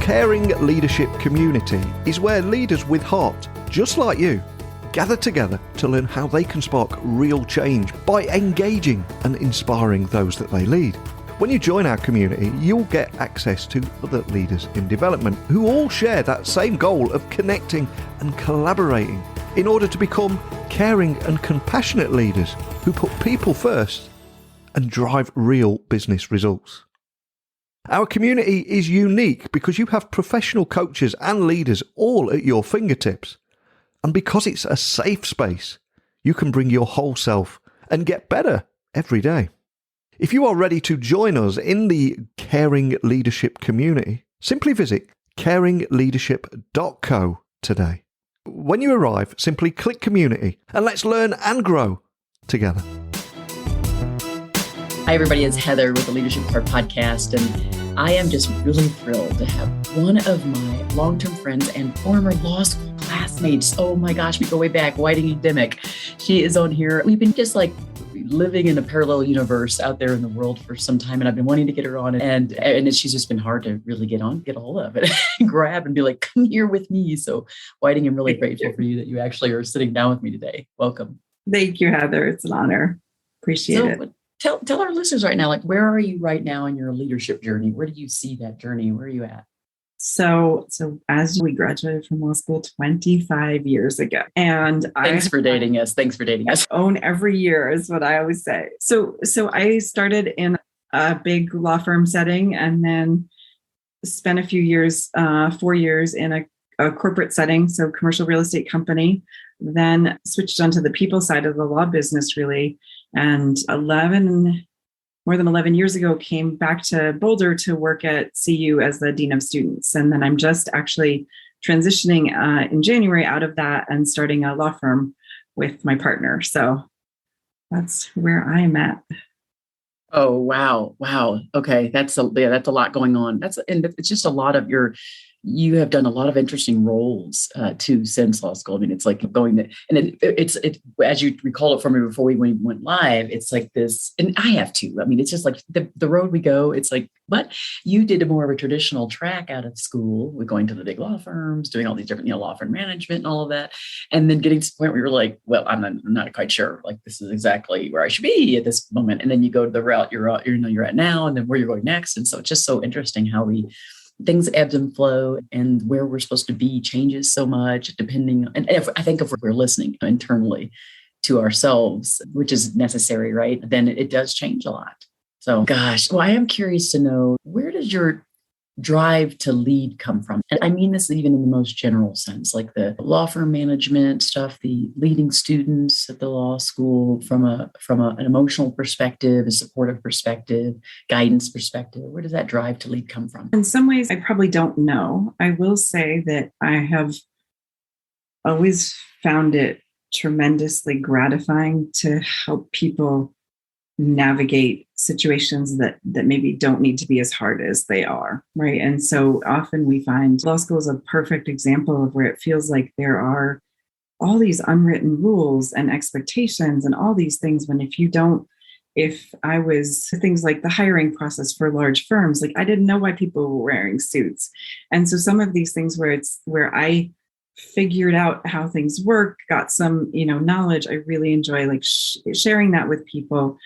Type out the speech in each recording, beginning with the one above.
caring leadership community is where leaders with heart, just like you, gather together to learn how they can spark real change by engaging and inspiring those that they lead. When you join our community, you'll get access to other leaders in development who all share that same goal of connecting and collaborating in order to become caring and compassionate leaders who put people first and drive real business results. Our community is unique because you have professional coaches and leaders all at your fingertips. And because it's a safe space, you can bring your whole self and get better every day. If you are ready to join us in the Caring Leadership community, simply visit caringleadership.co today. When you arrive, simply click community and let's learn and grow together. Hi, everybody. It's Heather with the Leadership Part Podcast, and I am just really thrilled to have one of my long-term friends and former law school classmates. Oh my gosh, we go way back, Whiting Dimock. She is on here. We've been just like living in a parallel universe out there in the world for some time, and I've been wanting to get her on, and she's just been hard to really get a hold of it, grab and be like, come here with me. So Whiting, I'm really grateful for you that you actually are sitting down with me today. Welcome. Thank you, Heather. It's an honor. Appreciate it. Tell our listeners right now, like, where are you right now in your leadership journey? Where do you see that journey? Where are you at? So as we graduated from law school 25 years ago, and Thanks for dating us. Own every year is what I always say. So I started in a big law firm setting and then spent a few years, 4 years in a corporate setting. So commercial real estate company, then switched onto the people side of the law business really. And more than 11 years ago, came back to Boulder to work at CU as the Dean of Students. And then I'm just actually transitioning in January out of that and starting a law firm with my partner. So that's where I'm at. Oh, wow. Okay. That's a lot going on. And it's just a lot of you have done a lot of interesting roles too since law school. I mean, it's like it's as you recall it from me before we went live, it's like this, and I have too. I mean, it's just like the road we go, it's like, but you did more of a traditional track out of school with going to the big law firms, doing all these different, law firm management and all of that. And then getting to the point where you were like, well, I'm not quite sure, like, this is exactly where I should be at this moment. And then you go to the route you're at now, and then where you're going next. And so it's just so interesting how things ebbs and flow, and where we're supposed to be changes so much depending. And I think if we're listening internally to ourselves, which is necessary, right? Then it does change a lot. So, gosh, well, I am curious to know, where does your drive to lead come from? And I mean this even in the most general sense, like the law firm management stuff, the leading students at the law school from an emotional perspective, a supportive perspective, guidance perspective. Where does that drive to lead come from? In some ways, I probably don't know. I will say that I have always found it tremendously gratifying to help people navigate situations that maybe don't need to be as hard as they are, right? And so often we find law school is a perfect example of where it feels like there are all these unwritten rules and expectations and all these things, when if I was things like the hiring process for large firms, like I didn't know why people were wearing suits. And so some of these things where I figured out how things work, got some, knowledge, I really enjoy like sharing that with people.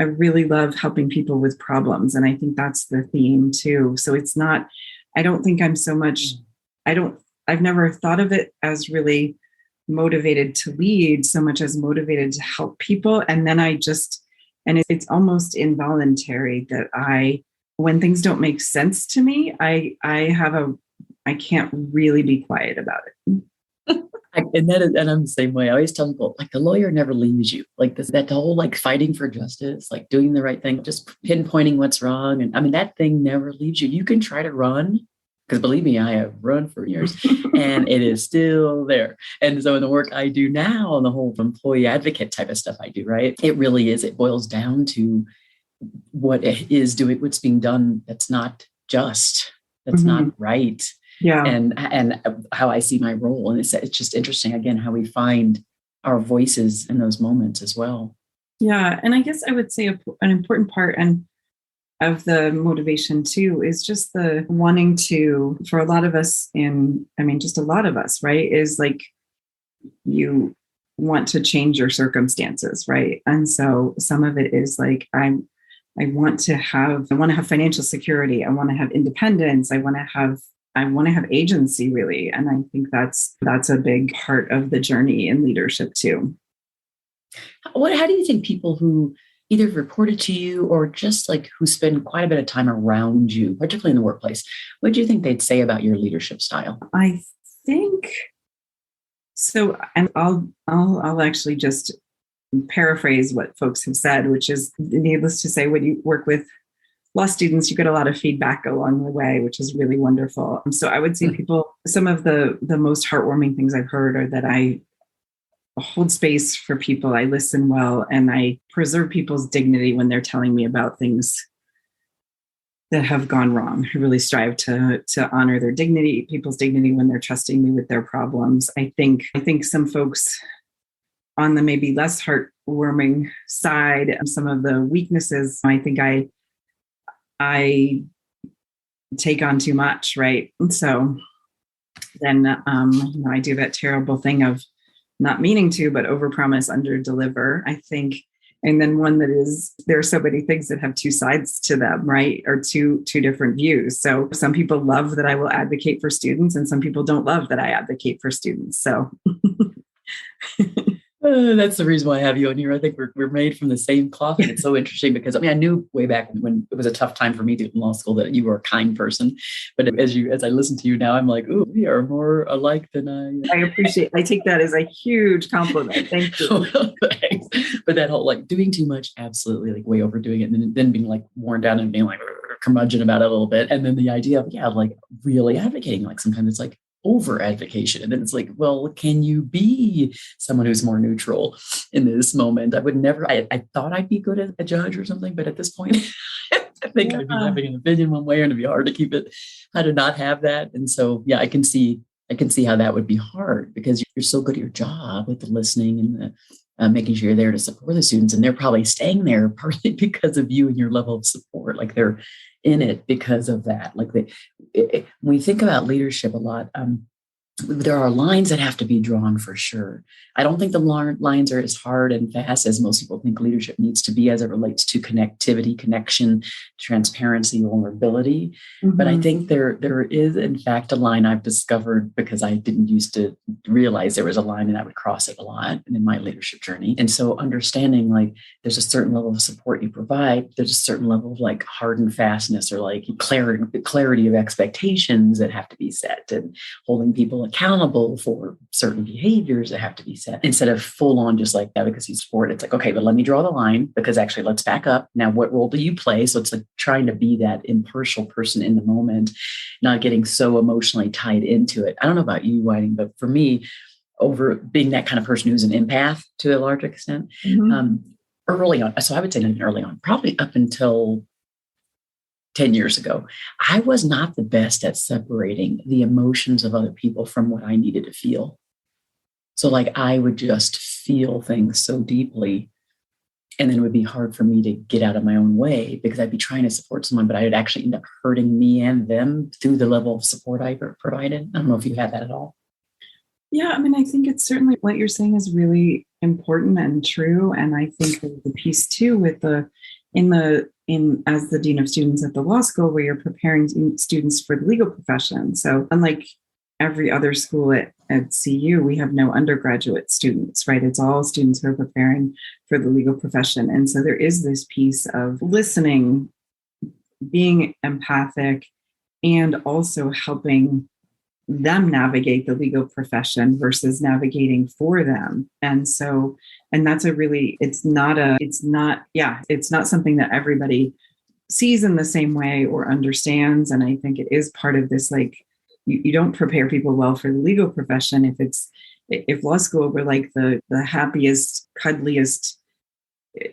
I really love helping people with problems. And I think that's the theme too. So it's not, I don't think I'm so much, I've never thought of it as really motivated to lead so much as motivated to help people. And then it's almost involuntary that when things don't make sense to me, I can't really be quiet about it. And I'm the same way. I always tell people, like, the lawyer never leaves you. Like that whole like fighting for justice, like doing the right thing, just pinpointing what's wrong. And I mean, that thing never leaves you. You can try to run, because believe me, I have run for years and it is still there. And so in the work I do now, and the whole employee advocate type of stuff I do, right? It really is. It boils down to what's being done that's not just, that's not right. Yeah. And how I see my role. And it's just interesting, again, how we find our voices in those moments as well. Yeah. And I guess I would say an important part, and of the motivation too is just the wanting to, for a lot of us just a lot of us, right, is like you want to change your circumstances, right? And so some of it is like, I want to have financial security. I want to have independence. I want to have agency, really. And I think that's a big part of the journey in leadership too. How do you think people who either reported to you or just like who spend quite a bit of time around you, particularly in the workplace, what do you think they'd say about your leadership style? I think so. And I'll actually just paraphrase what folks have said, which is, needless to say, when you work with law students, you get a lot of feedback along the way, which is really wonderful. So I would say some of the most heartwarming things I've heard are that I hold space for people, I listen well, and I preserve people's dignity when they're telling me about things that have gone wrong. I really strive to honor their dignity, people's dignity, when they're trusting me with their problems. I think some folks on the maybe less heartwarming side, some of the weaknesses, I think I take on too much, right? And so then I do that terrible thing of not meaning to, but overpromise, underdeliver, I think. And then one that is, there are so many things that have two sides to them, right? Or two different views. So some people love that I will advocate for students, and some people don't love that I advocate for students. So that's the reason why I have you on here. I think we're made from the same cloth. And it's so interesting because I knew way back when it was a tough time for me to in law school that you were a kind person. But as I listen to you now, I'm like, ooh, we are more alike than I take that as a huge compliment. Thank you. Thanks. But that whole like doing too much, absolutely, like way overdoing it, and then being like worn down and being like curmudgeon about it a little bit. And then the idea of like really advocating, like sometimes it's like over advocation. And then it's like, well, can you be someone who's more neutral in this moment? I would never, I thought I'd be good as a judge or something, but at this point, I think I'd be having an opinion one way, and it'd be hard to keep it, how to not have that. And so, yeah, I can see how that would be hard, because you're so good at your job with the listening and the making sure you're there to support the students. And they're probably staying there partly because of you and your level of support. Like they're in it because of that. Like when we think about leadership a lot, there are lines that have to be drawn for sure. I don't think the lines are as hard and fast as most people think leadership needs to be as it relates to connectivity, connection, transparency, vulnerability. Mm-hmm. But I think there is, in fact, a line I've discovered, because I didn't used to realize there was a line, and I would cross it a lot in my leadership journey. And so understanding like there's a certain level of support you provide, there's a certain level of like hard and fastness, or like clarity of expectations that have to be set, and holding people accountable for certain behaviors that have to be set, instead of full on just like advocacy support. It's like, okay, but let me draw the line, because actually let's back up. Now, what role do you play? So it's like trying to be that impartial person in the moment, not getting so emotionally tied into it. I don't know about you, Whiting, but for me, over being that kind of person who's an empath to a large extent, early on, so I would say not even early on, probably up until 10 years ago, I was not the best at separating the emotions of other people from what I needed to feel. So like I would just feel things so deeply, and then it would be hard for me to get out of my own way, because I'd be trying to support someone, but I would actually end up hurting me and them through the level of support I provided. I don't know if you had that at all. Yeah, I think it's certainly what you're saying is really important and true. And I think the piece too with as the dean of students at the law school, where you're preparing students for the legal profession. So unlike every other school at CU, we have no undergraduate students, right? It's all students who are preparing for the legal profession. And so there is this piece of listening, being empathic, and also helping them navigate the legal profession versus navigating for them. And that's it's not something that everybody sees in the same way or understands. And I think it is part of this, like, you don't prepare people well for the legal profession if law school were like the happiest, cuddliest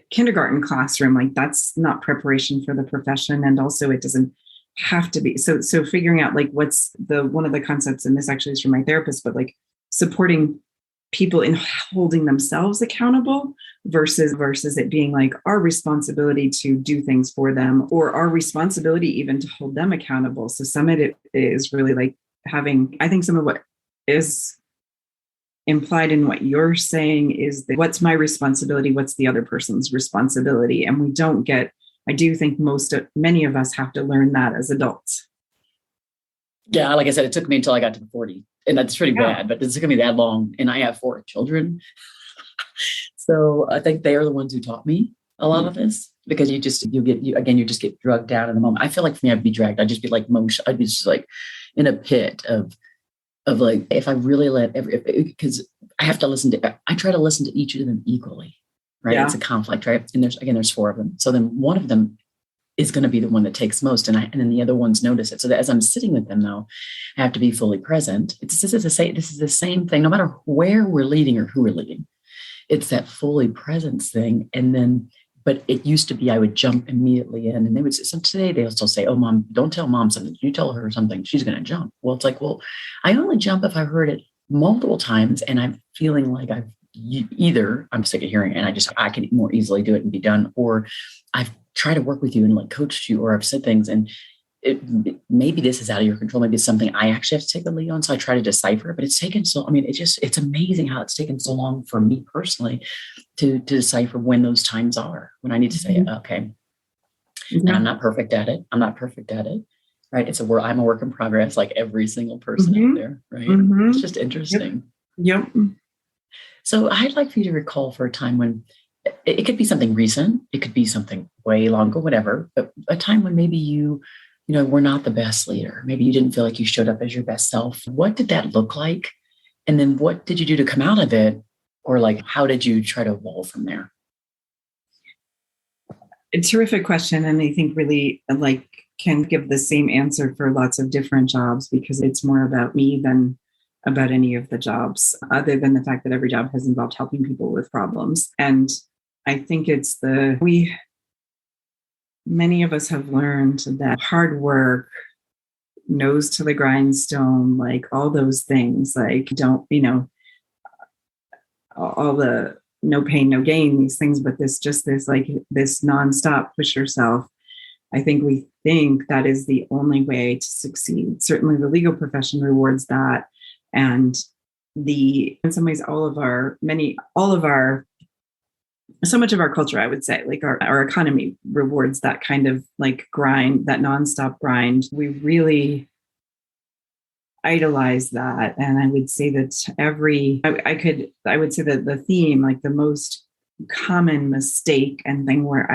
kindergarten classroom. Like, that's not preparation for the profession. And also it doesn't have to be. So figuring out like what's one of the concepts, and this actually is from my therapist, but like supporting people in holding themselves accountable versus it being like our responsibility to do things for them, or our responsibility even to hold them accountable. So some of it is really like having, I think some of what is implied in what you're saying is that what's my responsibility? What's the other person's responsibility? And we don't get, I do think many of us have to learn that as adults. Yeah, like I said, it took me until I got to 40, and that's pretty bad, but it took me that long. And I have 4 children. So I think they are the ones who taught me a lot of this, because you just get drugged down in the moment. I feel like for me, I'd be dragged. I'd just be like I'd be just like in a pit of like, if I really because I have to I try to listen to each of them equally, right? Yeah. It's a conflict, right? And there's 4 of them. So then one of them is going to be the one that takes most. And then the other ones notice it. So that as I'm sitting with them though, I have to be fully present. This is the same thing, no matter where we're leading or who we're leading. It's that fully presence thing. And then, but it used to be, I would jump immediately in, and they would say, so today they'll still say, oh, Mom, don't tell Mom something. You tell her something, she's going to jump. Well, it's like, well, I only jump if I've heard it multiple times and I'm feeling like either I'm sick of hearing it and I can more easily do it and be done, or I've tried to work with you and like coached you, or I've said things and maybe this is out of your control. Maybe it's something I actually have to take the lead on. So I try to decipher it, but it's taken it's amazing how it's taken so long for me personally to decipher when those times are, when I need to say, okay. And I'm not perfect at it. Right. I'm a work in progress, like every single person out there. Right. It's just interesting. Yep. So I'd like for you to recall for a time when it could be something recent, it could be something way longer, whatever, but a time when maybe you were not the best leader. Maybe you didn't feel like you showed up as your best self. What did that look like? And then what did you do to come out of it? Or like, how did you try to evolve from there? A terrific question. And I think really like can give the same answer for lots of different jobs, because it's more about me than about any of the jobs, other than the fact that every job has involved helping people with problems. And I think it's many of us have learned that hard work, nose to the grindstone, like all those things, like all the no pain, no gain, these things, but this nonstop push yourself. I think we think that is the only way to succeed. Certainly the legal profession rewards that. And in some ways, so much of our culture, I would say, like our economy rewards that kind of like grind, that nonstop grind. We really idolize that. And I would say that I would say that the theme, like the most common mistake and thing where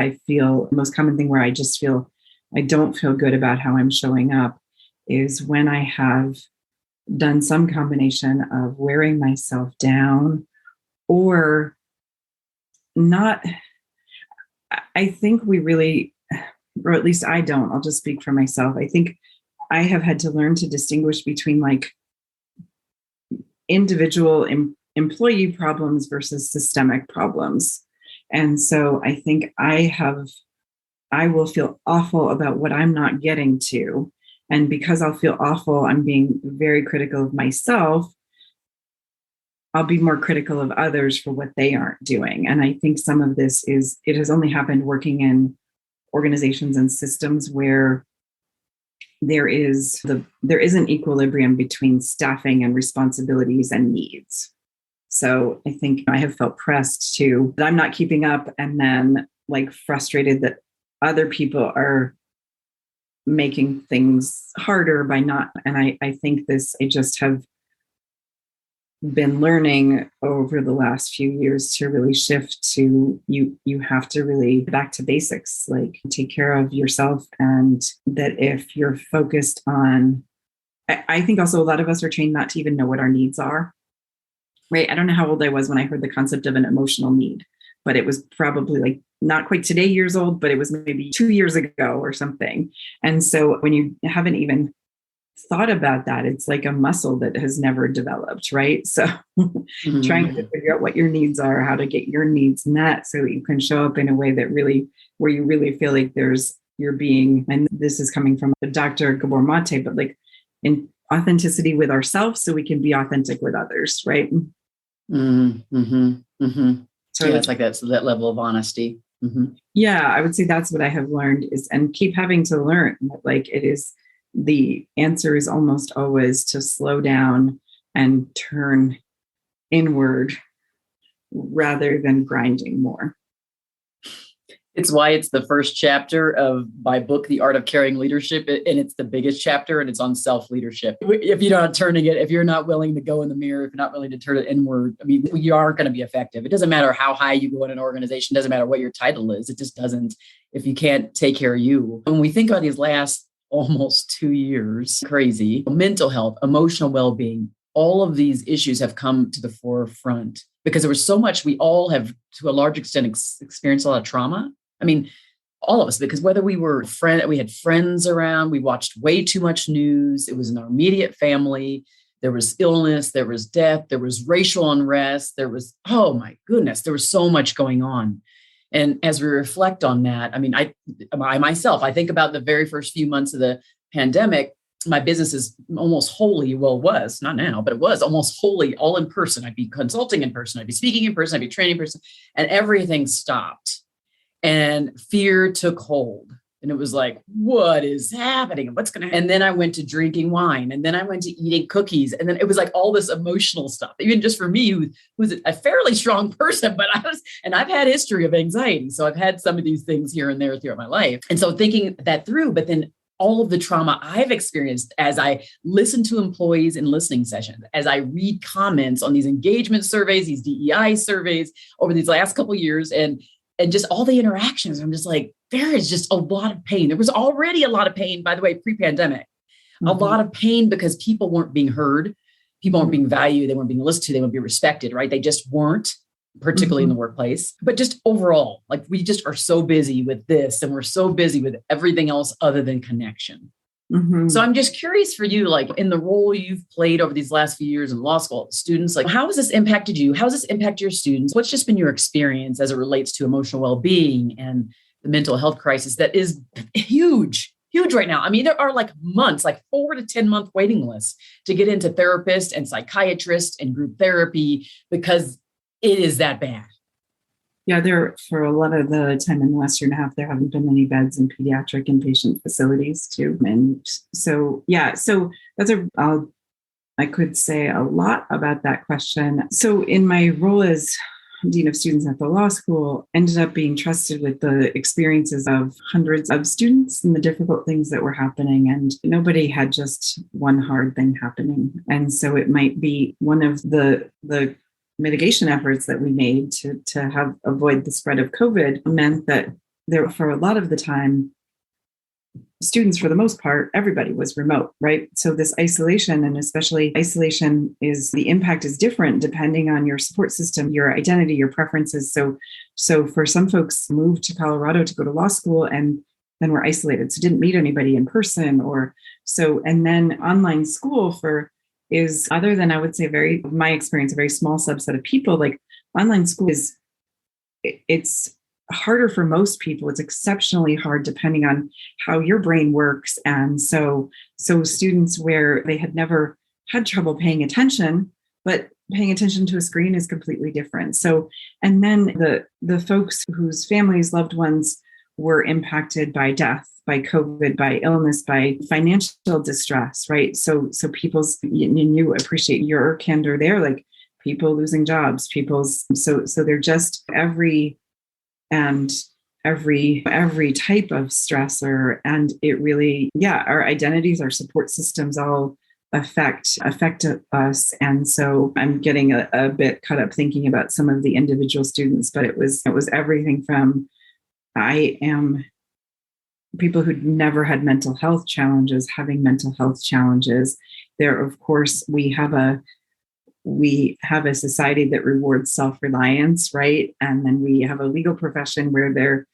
most common thing where I just feel I don't feel good about how I'm showing up is when I have done some combination of wearing myself down or not. I think we really, or at least I don't, I'll just speak for myself. I think I have had to learn to distinguish between like individual employee problems versus systemic problems. And so I think I will feel awful about what I'm not getting to. And because I'll feel awful, I'm being very critical of myself. I'll be more critical of others for what they aren't doing. And I think some of this it has only happened working in organizations and systems where there is an equilibrium between staffing and responsibilities and needs. So I think I have felt pressed that I'm not keeping up, and then like frustrated that other people are making things harder by not. And I think I just have been learning over the last few years to really shift to you have to really back to basics, like take care of yourself. And that if you're focused on, I think also a lot of us are trained not to even know what our needs are, right? I don't know how old I was when I heard the concept of an emotional need, but it was probably like not quite today years old, but it was maybe 2 years ago or something. And so when you haven't even thought about that, it's like a muscle that has never developed, right? So trying to figure out what your needs are, how to get your needs met so that you can show up in a way that really, where you really feel like you're being, and this is coming from Dr. Gabor Mate, but like in authenticity with ourselves so we can be authentic with others, right? Mm-hmm. Mm-hmm. So Yeah, it's like that, so that level of honesty. Mm-hmm. yeah, I would say that's what I have learned is, and keep having to learn, like it is, the answer is almost always to slow down and turn inward rather than grinding more. It's why it's the first chapter of my book, The Art of Caring Leadership. And it's the biggest chapter, and it's on self-leadership. If you're not turning it, if you're not willing to go in the mirror, if you're not willing to turn it inward, I mean, you aren't going to be effective. It doesn't matter how high you go in an organization. It doesn't matter what your title is. It just doesn't, if you can't take care of you. When we think about these last almost 2 years, crazy, mental health, emotional well-being, all of these issues have come to the forefront because there was so much. We all have, to a large extent, experienced a lot of trauma. I mean, all of us, because whether we had friends around, we watched way too much news. It was in our immediate family. There was illness, there was death, there was racial unrest. There was, oh my goodness, there was so much going on. And as we reflect on that, I mean, I myself, I think about the very first few months of the pandemic. My business is almost wholly, well, was not now, but it was almost wholly all in person. I'd be consulting in person, I'd be speaking in person, I'd be training in person, and everything stopped. And fear took hold. And it was like, what is happening? What's going to happen? And then I went to drinking wine. And then I went to eating cookies. And then it was like all this emotional stuff, even just for me, who's a fairly strong person, but I've had history of anxiety. So I've had some of these things here and there throughout my life. And so thinking that through, but then all of the trauma I've experienced as I listen to employees in listening sessions, as I read comments on these engagement surveys, these DEI surveys over these last couple of years, and just all the interactions, I'm just like, there is just a lot of pain. There was already a lot of pain, by the way, pre-pandemic, a lot of pain because people weren't being heard. People weren't being valued. They weren't being listened to. They weren't being respected, right? They just weren't, particularly in the workplace, but just overall, like we just are so busy with this and we're so busy with everything else other than connection. So I'm just curious for you, like in the role you've played over these last few years in law school, students, like how has this impacted you? How has this impacted your students? What's just been your experience as it relates to emotional well-being and the mental health crisis that is huge right now? I mean, there are like months, like 4 to 10 month waiting lists to get into therapists and psychiatrists and group therapy because it is that bad. Yeah, there for a lot of the time in the last year and a half, there haven't been any beds in pediatric inpatient facilities too. And so, yeah, so I could say a lot about that question. So in my role as Dean of Students at the law school, ended up being trusted with the experiences of hundreds of students and the difficult things that were happening. And nobody had just one hard thing happening. And so it might be one of the mitigation efforts that we made to have avoid the spread of COVID meant that there, for a lot of the time, students, for the most part, everybody was remote, right? So this isolation, and especially isolation, the impact is different depending on your support system, your identity, your preferences. So for some folks, moved to Colorado to go to law school and then were isolated, so didn't meet anybody in person, and then online school is, other than I would say my experience, a very small subset of people. Like online school it's harder for most people. It's exceptionally hard depending on how your brain works. And so students where they had never had trouble paying attention, but paying attention to a screen is completely different. So, and then the folks whose families, loved ones were impacted by death, by COVID, by illness, by financial distress, right? So you appreciate your candor there, like people losing jobs, so they're just every type of stressor. And it really, our identities, our support systems all affect us. And so I'm getting a bit caught up thinking about some of the individual students, but it was everything from people who'd never had mental health challenges, having mental health challenges. There, of course, we have a society that rewards self-reliance, right? And then we have a legal profession where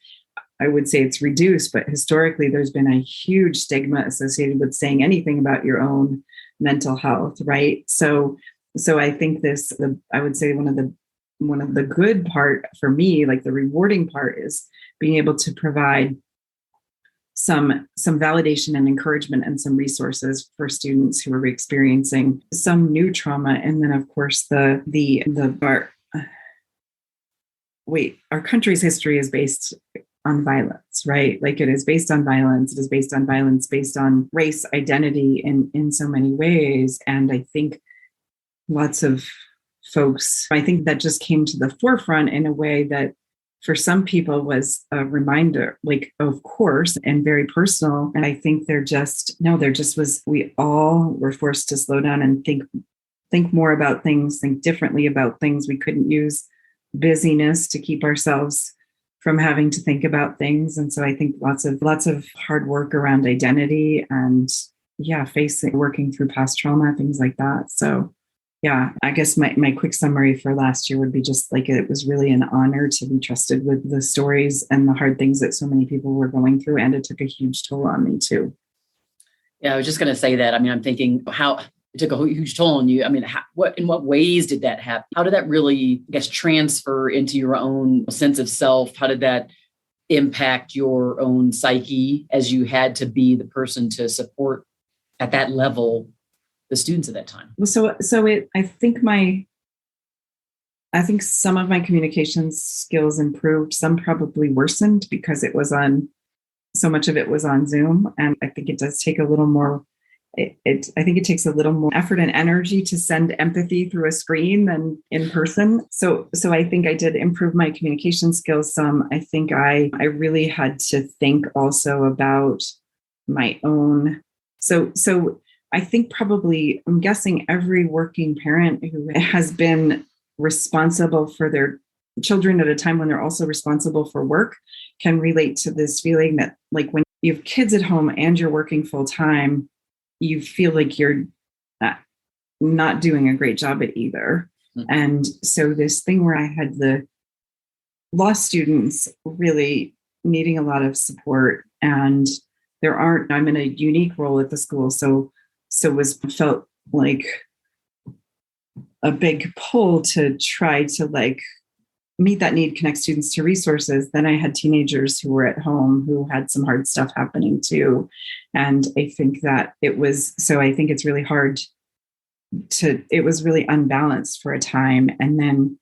I would say it's reduced, but historically there's been a huge stigma associated with saying anything about your own mental health, right? So I think I would say one of the good part for me, like the rewarding part, is being able to provide some validation and encouragement and some resources for students who are experiencing some new trauma. And then of course our country's history is based on violence, right? Like it is based on violence. It is based on violence, based on race, identity in so many ways. And I think lots of folks, I think that just came to the forefront in a way that for some people was a reminder, like, of course, and very personal. And I think we all were forced to slow down and think more about things, think differently about things. We couldn't use busyness to keep ourselves from having to think about things. And so I think lots of hard work around identity and working through past trauma, things like that. So yeah, I guess my quick summary for last year would be just like, it was really an honor to be trusted with the stories and the hard things that so many people were going through. And it took a huge toll on me too. Yeah, I was just going to say that. I mean, I'm thinking how it took a huge toll on you. I mean, in what ways did that happen? How did that really, I guess, transfer into your own sense of self? How did that impact your own psyche as you had to be the person to support at that level the students at that time? I think some of my communication skills improved. Some probably worsened because so much of it was on Zoom. And I think it does take a little more, I think it takes a little more effort and energy to send empathy through a screen than in person. So I think I did improve my communication skills some. I think I really had to think also about my own. So I think probably, I'm guessing every working parent who has been responsible for their children at a time when they're also responsible for work can relate to this feeling that, like, when you have kids at home and you're working full time, you feel like you're not doing a great job at either. Mm-hmm. And so this thing where I had the law students really needing a lot of support, and I'm in a unique role at the school. So felt like a big pull to try to like meet that need, connect students to resources. Then I had teenagers who were at home who had some hard stuff happening too. And I think that I think it's really hard it was really unbalanced for a time. And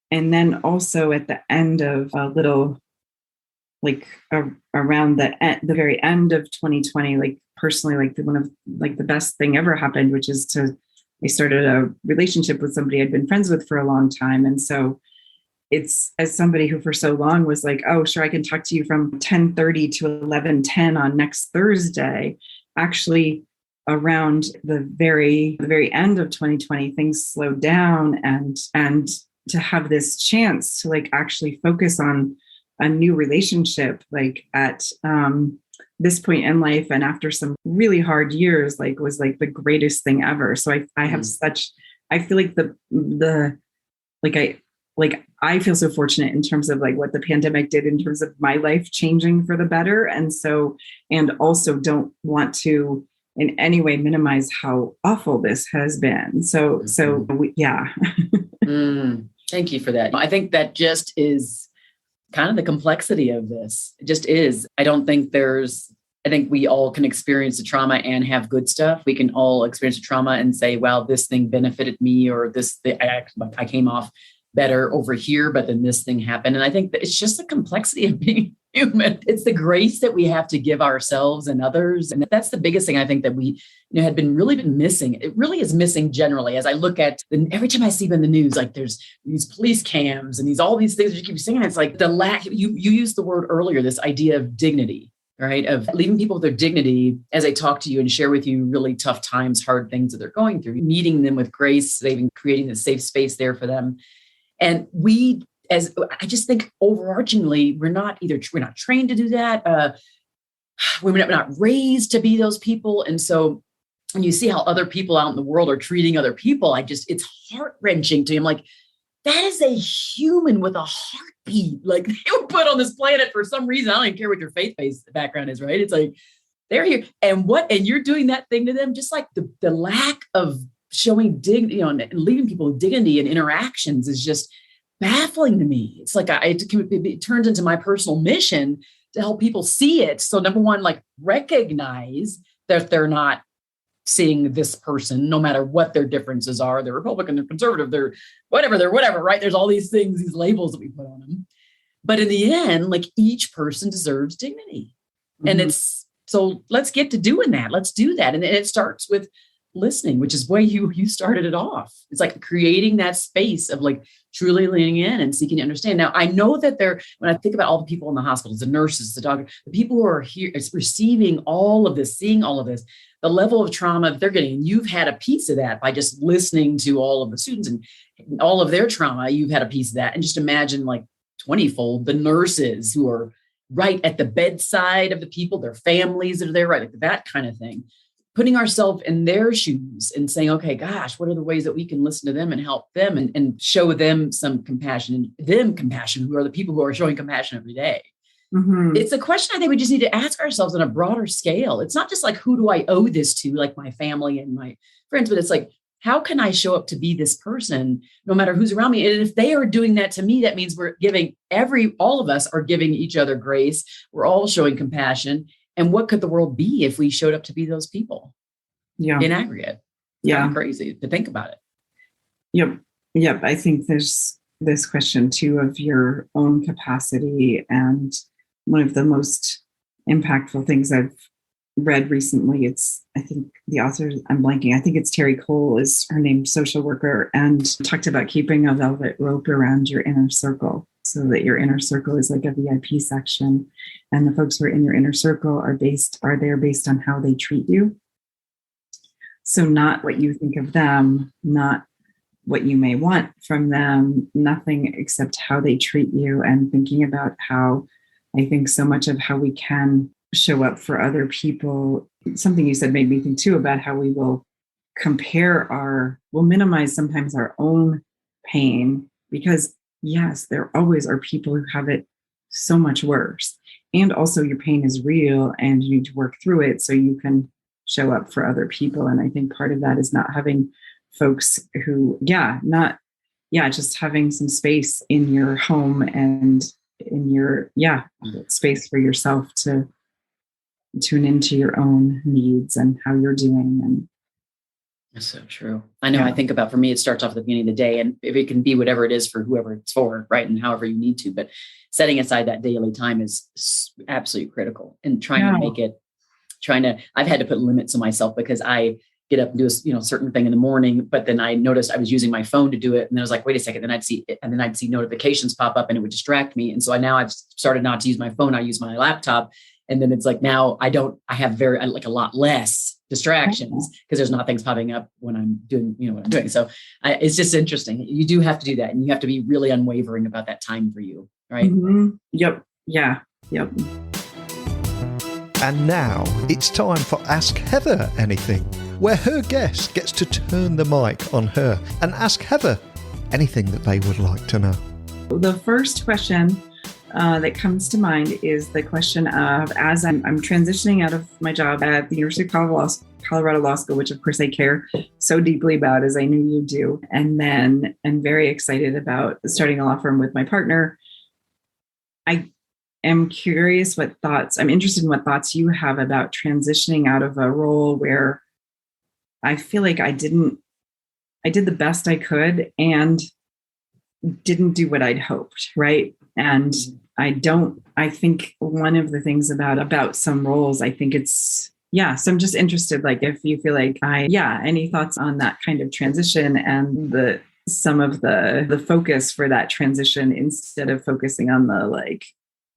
then also at the end of a little, like around the very end of 2020, like personally, like one of like the best thing ever happened, which is I started a relationship with somebody I'd been friends with for a long time. And so it's, as somebody who for so long was like, oh, sure, I can talk to you from 10:30 to 11:10 on next Thursday. Actually, around the very end of 2020, things slowed down, and to have this chance to like actually focus on a new relationship, like at this point in life and after some really hard years, like was like the greatest thing ever. So I have I feel like I feel so fortunate in terms of like what the pandemic did in terms of my life changing for the better. And also don't want to in any way minimize how awful this has been. Thank you for that. I think that just is kind of the complexity of this. It just is. I think we all can experience the trauma and have good stuff. We can all experience the trauma and say, wow, this thing benefited me, or I came off better over here, but then this thing happened. And I think that it's just the complexity of being human. It's the grace that we have to give ourselves and others. And that's the biggest thing I think that we had been missing. It really is missing generally. As I look at, every time I see them in the news, like there's these police cams and all these things that you keep saying, it's like the lack, you used the word earlier, this idea of dignity, right? Of leaving people with their dignity as they talk to you and share with you really tough times, hard things that they're going through, meeting them with grace, creating a safe space there for them. And I just think overarchingly, we're not trained to do that. We're not raised to be those people. And so when you see how other people out in the world are treating other people, it's heart-wrenching to me. I'm like, that is a human with a heartbeat. Like they were put on this planet for some reason. I don't even care what your faith-based background is, right? It's like, they're here. And you're doing that thing to them, just like the lack of showing dignity, and leaving people with dignity in interactions is just baffling to me. It's like it turns into my personal mission to help people see it. So number one, like recognize that they're not seeing this person, no matter what their differences are. They're Republican, they're conservative, they're whatever, right? There's all these things, these labels that we put on them. But in the end, like each person deserves dignity. And so let's get to doing that. Let's do that. And it starts with listening, which is where you started it off. It's like creating that space of like truly leaning in and seeking to understand. Now, I know that when I think about all the people in the hospitals, the nurses, the doctors, the people who are here, it's receiving all of this, seeing all of this, the level of trauma that they're getting, and you've had a piece of that by just listening to all of the students and all of their trauma, you've had a piece of that. And just imagine like 20-fold the nurses who are right at the bedside of the people, their families that are there, right? Like that kind of thing. Putting ourselves in their shoes and saying, okay, gosh, what are the ways that we can listen to them and help them and show them some compassion, and them compassion, who are the people who are showing compassion every day. It's a question I think we just need to ask ourselves on a broader scale. It's not just like, who do I owe this to, like my family and my friends, but it's like, how can I show up to be this person, no matter who's around me? And if they are doing that to me, that means we're giving all of us are giving each other grace. We're all showing compassion. And what could the world be if we showed up to be those people? Yeah. In aggregate. Yeah. Kind of crazy to think about it. Yep. I think there's this question too of your own capacity. And one of the most impactful things I've read recently, I think the author, I'm blanking, I think it's Terry Cole is her name, social worker, and talked about keeping a velvet rope around your inner circle so that your inner circle is like a VIP section. And the folks who are in your inner circle are there based on how they treat you. So not what you think of them, not what you may want from them, nothing except how they treat you, and thinking about how I think so much of how we can show up for other people. Something you said made me think too about how we will we'll minimize sometimes our own pain, because yes, there always are people who have it so much worse. And also your pain is real and you need to work through it so you can show up for other people. And I think part of that is not having folks who, just having some space in your home and in your, space for yourself to tune into your own needs and how you're doing. And that's so true. I know. I think about, for me, it starts off at the beginning of the day, and if it can be whatever it is for whoever it's for, right? And however you need to, but setting aside that daily time is absolutely critical, and I've had to put limits on myself because I get up and do a certain thing in the morning, but then I noticed I was using my phone to do it. And I was like, wait a second. Then I'd see notifications pop up and it would distract me. And so now I've started not to use my phone. I use my laptop. And then it's like, now I have a lot less distractions because there's not things popping up when I'm doing, what I'm doing. So it's just interesting. You do have to do that. And you have to be really unwavering about that time for you. Right. Mm-hmm. Yep. Yeah. Yep. And now it's time for Ask Heather Anything, where her guest gets to turn the mic on her and ask Heather anything that they would like to know. The first question that comes to mind is the question of, as I'm transitioning out of my job at the University of Colorado Law School, which of course I care so deeply about, as I knew you do, and then I'm very excited about starting a law firm with my partner. I am curious I'm interested in what thoughts you have about transitioning out of a role where I feel like I did the best I could and didn't do what I'd hoped, right? And I think one of the things about some roles, I think so I'm just interested, like if you feel like any thoughts on that kind of transition and some of the focus for that transition, instead of focusing on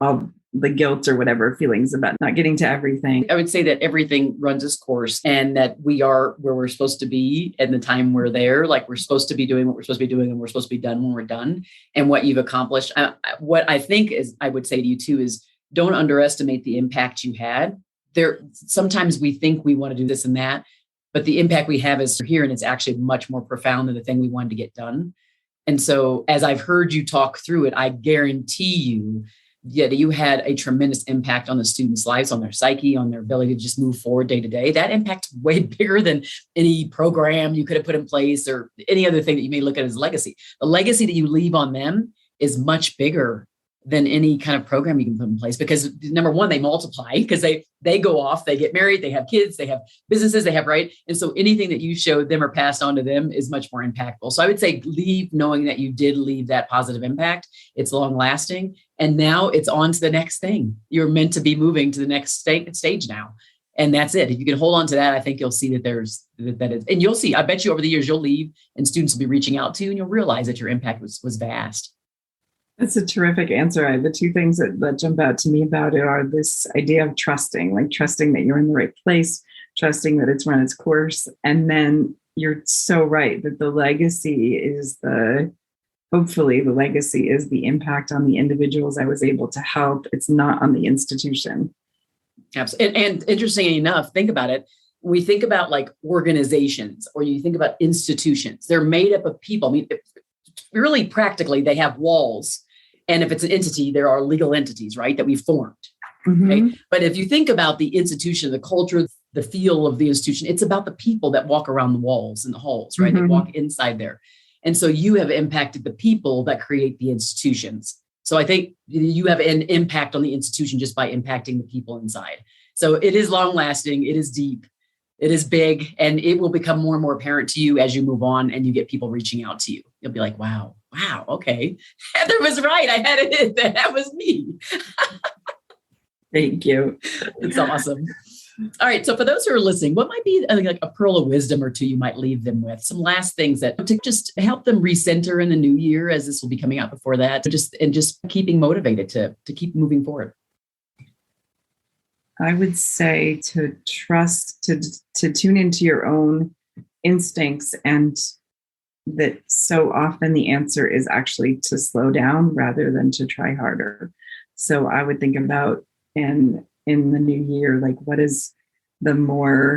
all the guilt or whatever feelings about not getting to everything. I would say that everything runs its course, and that we are where we're supposed to be and the time we're there. Like we're supposed to be doing what we're supposed to be doing, and we're supposed to be done when we're done. And what you've accomplished, what I think is, I would say to you too, is don't underestimate the impact you had. Sometimes we think we want to do this and that, but the impact we have is here, and it's actually much more profound than the thing we wanted to get done. And so as I've heard you talk through it, I guarantee you you had a tremendous impact on the students' lives, on their psyche, on their ability to just move forward day to day. That impact's way bigger than any program you could have put in place or any other thing that you may look at as legacy. The legacy that you leave on them is much bigger than any kind of program you can put in place, because number one, they multiply because they go off, they get married, they have kids, they have businesses, they have, right. And so anything that you showed them or passed on to them is much more impactful. So I would say leave knowing that you did leave that positive impact. It's long lasting. And now it's on to the next thing. You're meant to be moving to the next stage now. And that's it. If you can hold on to that, I think you'll see that and you'll see, I bet you over the years, you'll leave and students will be reaching out to you and you'll realize that your impact was vast. That's a terrific answer. The two things that jump out to me about it are this idea of trusting that you're in the right place, trusting that it's run its course. And then you're so right that hopefully the legacy is the impact on the individuals I was able to help. It's not on the institution. Absolutely. And interestingly enough, think about it. When we think about like organizations or you think about institutions, they're made up of people. I mean, really practically, they have walls. And if it's an entity, there are legal entities, right, that we've formed. Mm-hmm. Right? But if you think about the institution, the culture, the feel of the institution, it's about the people that walk around the walls and the halls, right? Mm-hmm. They walk inside there. And so you have impacted the people that create the institutions. So I think you have an impact on the institution just by impacting the people inside. So it is long lasting, it is deep, it is big, and it will become more and more apparent to you as you move on and you get people reaching out to you. You'll be like, wow, okay. Heather was right. I had it. That was me. Thank you. It's awesome. All right. So for those who are listening, what might be like a pearl of wisdom or two you might leave them with? Some last things that to just help them recenter in the new year, as this will be coming out before that, just keeping motivated to keep moving forward. I would say to trust, to tune into your own instincts, and that so often the answer is actually to slow down rather than to try harder. So I would think about in the new year, like what's the more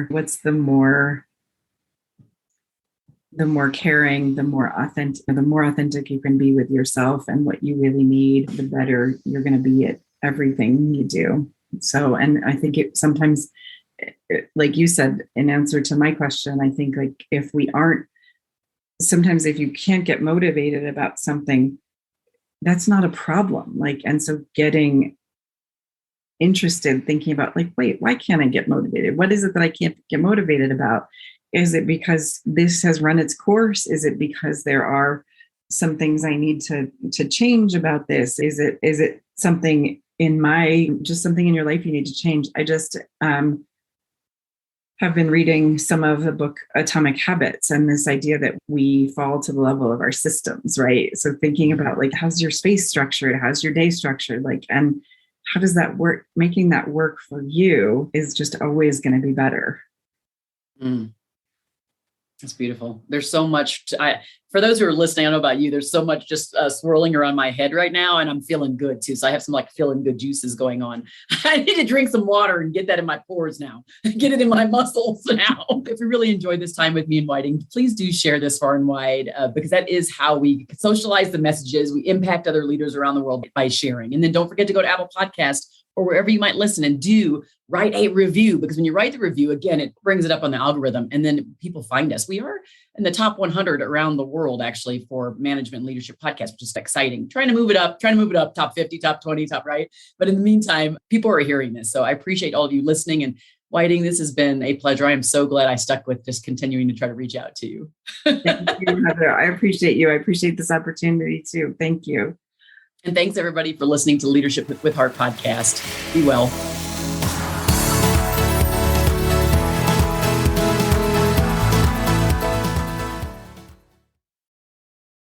caring, the more authentic you can be with yourself and what you really need, the better you're going to be at everything you do. So, and I think sometimes, like you said, in answer to my question, I think like sometimes if you can't get motivated about something, that's not a problem. Like, and so getting interested, thinking about like, wait, why can't I get motivated? What is it that I can't get motivated about? Is it because this has run its course? Is it because there are some things I need to change about this? Is it something something in your life you need to change? I just have been reading some of the book Atomic Habits, and this idea that we fall to the level of our systems, right? So thinking about like, how's your space structured? How's your day structured? Like, and how does that work? Making that work for you is just always going to be better. That's beautiful. There's so much. For those who are listening, I don't know about you, there's so much just swirling around my head right now, and I'm feeling good too. So I have some like feeling good juices going on. I need to drink some water and get that in my pores now, get it in my muscles now. If you really enjoyed this time with me and Whiting, please do share this far and wide, because that is how we socialize the messages. We impact other leaders around the world by sharing. And then don't forget to go to Apple Podcasts or wherever you might listen and do write a review, because when you write the review, again, it brings it up on the algorithm and then people find us. We are in the top 100 around the world, actually, for management and leadership podcasts, which is exciting. Trying to move it up, top 50, top 20, top right. But in the meantime, people are hearing this. So I appreciate all of you listening. And Whiting, this has been a pleasure. I am so glad I stuck with just continuing to try to reach out to you. Thank you, Heather. I appreciate you. I appreciate this opportunity too. Thank you. And thanks everybody for listening to Leadership with Heart podcast. Be well.